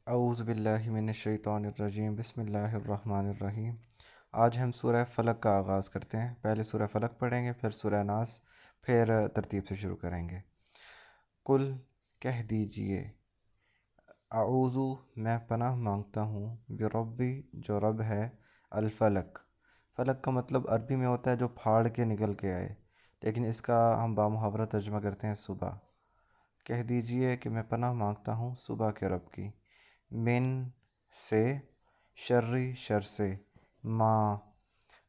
اعوذ باللہ من الشیطان الرجیم بسم اللہ الرحمن الرحیم۔ آج ہم سورہ فلق کا آغاز کرتے ہیں۔ پہلے سورہ فلق پڑھیں گے، پھر سورہ ناس، پھر ترتیب سے شروع کریں گے۔ کل کہہ دیجئے، اعوذ میں پناہ مانگتا ہوں، بربی جو رب ہے، الفلق۔ فلق کا مطلب عربی میں ہوتا ہے جو پھاڑ کے نکل کے آئے، لیکن اس کا ہم بامحاورہ ترجمہ کرتے ہیں صبح۔ کہہ دیجئے کہ میں پناہ مانگتا ہوں صبح کے رب کی، من سے، شرری شر سے، ما۔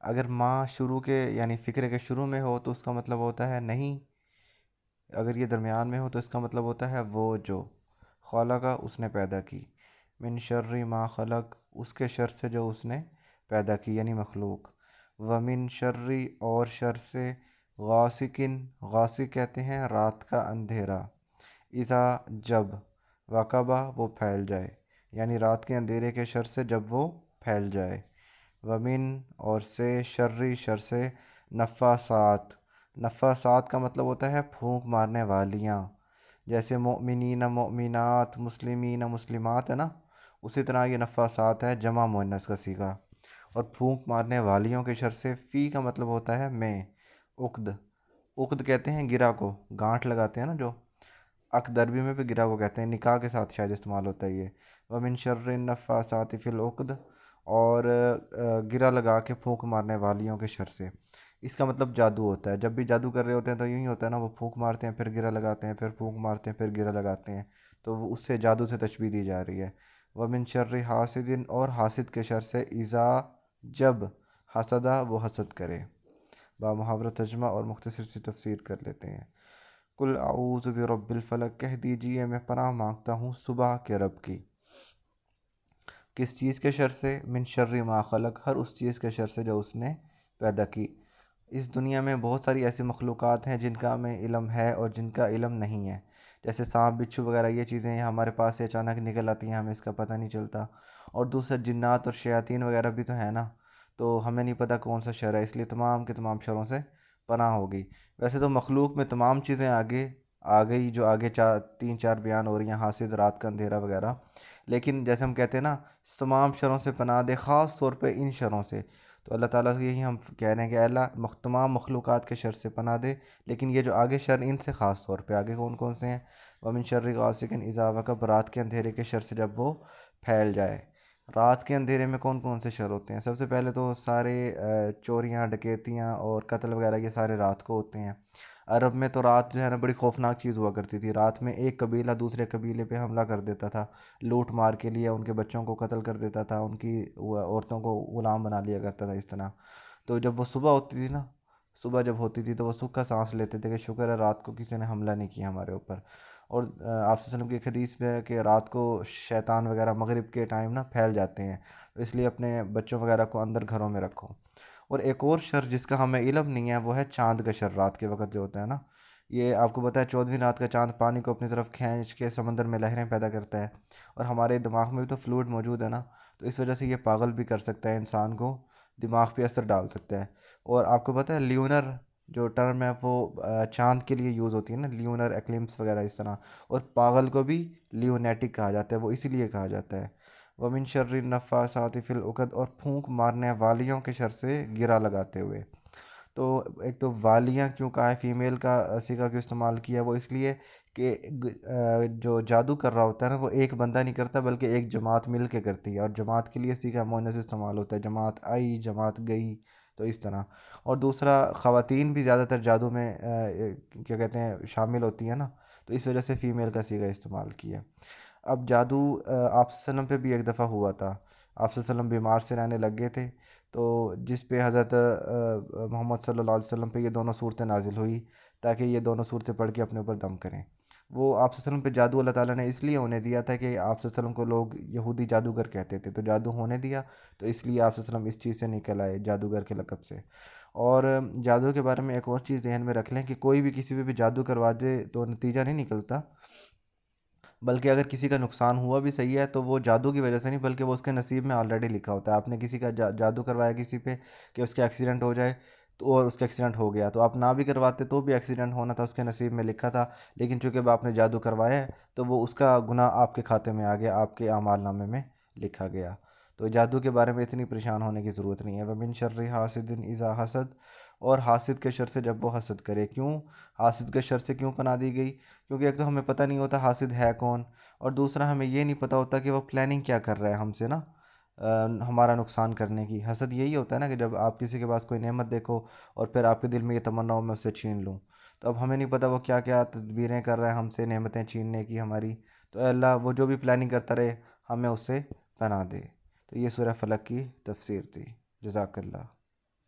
اگر ما شروع کے یعنی فقرے کے شروع میں ہو تو اس کا مطلب ہوتا ہے نہیں، اگر یہ درمیان میں ہو تو اس کا مطلب ہوتا ہے وہ جو خلقہ اس نے پیدا کی، من شرری ما خلق اس کے شر سے جو اس نے پیدا کی یعنی مخلوق، ومن شرری اور شر سے، غاسقن غاسق کہتے ہیں رات کا اندھیرا، اذا جب، وقبہ وہ پھیل جائے یعنی رات کے اندھیرے کے شر سے جب وہ پھیل جائے، ومن اور سے، شرری شر سے، نفاسات۔ نفاسات کا مطلب ہوتا ہے پھونک مارنے والیاں، جیسے مؤمنین مؤمنات، مسلمین مسلمات ہے نا، اسی طرح یہ نفاسات ہے جمع مؤنث کا صیغہ۔ اور پھونک مارنے والیوں کے شر سے، فی کا مطلب ہوتا ہے میں، عقد۔ عقد کہتے ہیں گرہ کو، گانٹھ لگاتے ہیں نا جو، عقد عربی میں بھی گرہ کو کہتے ہیں، نکاح کے ساتھ شاید استعمال ہوتا ہے یہ۔ ومن شر النفاسات فی العقد اور گرہ لگا کے پھونک مارنے والیوں کے شر سے، اس کا مطلب جادو ہوتا ہے۔ جب بھی جادو کر رہے ہوتے ہیں تو یوں ہی ہوتا ہے نا، وہ پھونک مارتے ہیں پھر گرہ لگاتے ہیں، پھر پھونک مارتے ہیں پھر گرہ لگاتے ہیں، تو وہ اس سے جادو سے تشبیہ دی جا رہی ہے۔ ومن شر حاسد اور حاسد کے شر سے، اذا جب، حسدہ وہ حسد کرے۔ بامحاورہ ترجمہ اور مختصر سی تفسیر کر لیتے ہیں۔ کل اعوذ برب الفلق کہہ دیجئے میں پناہ مانگتا ہوں صبح کے رب کی، کس چیز کے شر سے؟ من شر ما خلق ہر اس چیز کے شر سے جو اس نے پیدا کی۔ اس دنیا میں بہت ساری ایسی مخلوقات ہیں جن کا ہمیں علم ہے اور جن کا علم نہیں ہے، جیسے سانپ بچھو وغیرہ، یہ چیزیں یہ ہمارے پاس سے اچانک نکل آتی ہیں، ہمیں اس کا پتہ نہیں چلتا۔ اور دوسرا جنات اور شیاطین وغیرہ بھی تو ہیں نا، تو ہمیں نہیں پتہ کون سا شر ہے، اس لیے تمام کے تمام شروں سے پناہ ہوگی۔ ویسے تو مخلوق میں تمام چیزیں آگے آ گئی جو آگے تین چار بیان ہو رہی ہیں، حاسد، رات کا اندھیرا وغیرہ، لیکن جیسے ہم کہتے ہیں نا تمام شروں سے پناہ دے، خاص طور پہ ان شروں سے، تو اللہ تعالیٰ سے یہی ہم کہہ رہے ہیں کہ اے اللہ تمام مخلوقات کے شر سے پناہ دے، لیکن یہ جو آگے شر ان سے خاص طور پہ، آگے کون کون سے ہیں؟ ومن شر غاسق اذا وقب رات کے اندھیرے کے شر سے جب وہ پھیل جائے۔ رات کے اندھیرے میں کون کون سے شر ہوتے ہیں؟ سب سے پہلے تو سارے چوریاں ڈکیتیاں اور قتل وغیرہ یہ سارے رات کو ہوتے ہیں۔ عرب میں تو رات جو ہے نا بڑی خوفناک چیز ہوا کرتی تھی، رات میں ایک قبیلہ دوسرے قبیلے پہ حملہ کر دیتا تھا، لوٹ مار کے لیے ان کے بچوں کو قتل کر دیتا تھا، ان کی عورتوں کو غلام بنا لیا کرتا تھا اس طرح۔ تو جب وہ صبح ہوتی تھی نا، صبح جب ہوتی تھی تو وہ سکھ کا سانس لیتے تھے کہ شکر ہے رات کو کسی نے حملہ نہیں کیا ہمارے اوپر۔ اور آپ صلی اللہ علیہ وسلم کی ایک حدیث میں ہے کہ رات کو شیطان وغیرہ مغرب کے ٹائم نا پھیل جاتے ہیں، اس لیے اپنے بچوں وغیرہ کو اندر گھروں میں رکھو۔ اور ایک اور شر جس کا ہمیں علم نہیں ہے وہ ہے چاند کا شر، رات کے وقت جو ہوتا ہے نا، یہ آپ کو پتہ ہے 14ویں رات کا چاند پانی کو اپنی طرف کھینچ کے سمندر میں لہریں پیدا کرتا ہے، اور ہمارے دماغ میں بھی تو فلوئڈ موجود ہے نا، تو اس وجہ سے یہ پاگل بھی کر سکتا ہے انسان کو، دماغ پہ اثر ڈال سکتا ہے۔ اور آپ کو پتہ ہے لیونر جو ٹرم ہے وہ چاند کے لیے یوز ہوتی ہے نا، لیونر ایکلمس وغیرہ اس طرح، اور پاگل کو بھی لیونیٹک کہا جاتا ہے، وہ اسی لیے کہا جاتا ہے۔ ومن شر النفاسات فی العقد اور پھونک مارنے والیوں کے شر سے، گرہ لگاتے ہوئے۔ تو ایک تو والیاں کیوں کہا ہے، فیمیل کا صیغہ کیوں استعمال کیا، وہ اس لیے کہ جو جادو کر رہا ہوتا ہے نا وہ ایک بندہ نہیں کرتا بلکہ ایک جماعت مل کے کرتی ہے، اور جماعت کے لیے صیغہ مؤنث استعمال ہوتا ہے، جماعت آئی جماعت گئی، تو اس طرح۔ اور دوسرا خواتین بھی زیادہ تر جادو میں کیا کہتے ہیں شامل ہوتی ہیں نا، تو اس وجہ سے فیمیل کا صیغہ استعمال کیا۔ اب جادو آپ صلی اللہ علیہ وسلم پہ بھی ایک دفعہ ہوا تھا، آپ صلی اللہ علیہ وسلم بیمار سے رہنے لگ گئے تھے، تو جس پہ حضرت محمد صلی اللہ علیہ وسلم پہ یہ دونوں صورتیں نازل ہوئی تاکہ یہ دونوں صورتیں پڑھ کے اپنے اوپر دم کریں۔ وہ آپ صلی اللہ علیہ وسلم پہ جادو اللہ تعالیٰ نے اس لیے ہونے دیا تھا کہ آپ صلی اللہ علیہ وسلم کو لوگ یہودی جادوگر کہتے تھے، تو جادو ہونے دیا، تو اس لیے آپ صلی اللہ علیہ وسلم اس چیز سے نکل آئے، جادوگر کے لقب سے۔ اور جادو کے بارے میں ایک اور چیز ذہن میں رکھ لیں کہ کوئی بھی کسی پہ بھی جادو کروا دے تو نتیجہ نہیں نکلتا، بلکہ اگر کسی کا نقصان ہوا بھی صحیح ہے تو وہ جادو کی وجہ سے نہیں، بلکہ وہ اس کے نصیب میں آلریڈی لکھا ہوتا ہے۔ آپ نے کسی کا جادو کروایا کسی پہ کہ اس کا ایکسیڈنٹ ہو جائے، تو اور اس کا ایکسیڈنٹ ہو گیا، تو آپ نہ بھی کرواتے تو بھی ایکسیڈنٹ ہونا تھا، اس کے نصیب میں لکھا تھا، لیکن چونکہ اب آپ نے جادو کروایا ہے تو وہ اس کا گناہ آپ کے کھاتے میں آ گیا، آپ کے اعمال نامے میں لکھا گیا۔ تو جادو کے بارے میں اتنی پریشان ہونے کی ضرورت نہیں ہے۔ وَمِن شَرِّ حاسد اذا حسد، اور حاسد کے شر سے جب وہ حسد کرے۔ کیوں حاسد کے شر سے کیوں پناہ دی گئی؟ کیونکہ ایک تو ہمیں پتہ نہیں ہوتا حاسد ہے کون، اور دوسرا ہمیں یہ نہیں پتہ ہوتا کہ وہ پلاننگ کیا کر رہا ہے ہم سے نا، ہمارا نقصان کرنے کی۔ حسد یہی ہوتا ہے نا کہ جب آپ کسی کے پاس کوئی نعمت دیکھو اور پھر آپ کے دل میں یہ تمنا ہو میں اسے چھین لوں، تو اب ہمیں نہیں پتہ وہ کیا کیا تدبیریں کر رہا ہے ہم سے نعمتیں چھیننے کی ہماری۔ تو اے اللہ وہ جو بھی پلاننگ کرتا رہے ہمیں اس سے پناہ دے۔ تو یہ سورہ فلق کی تفسیر تھی۔ جزاک اللہ۔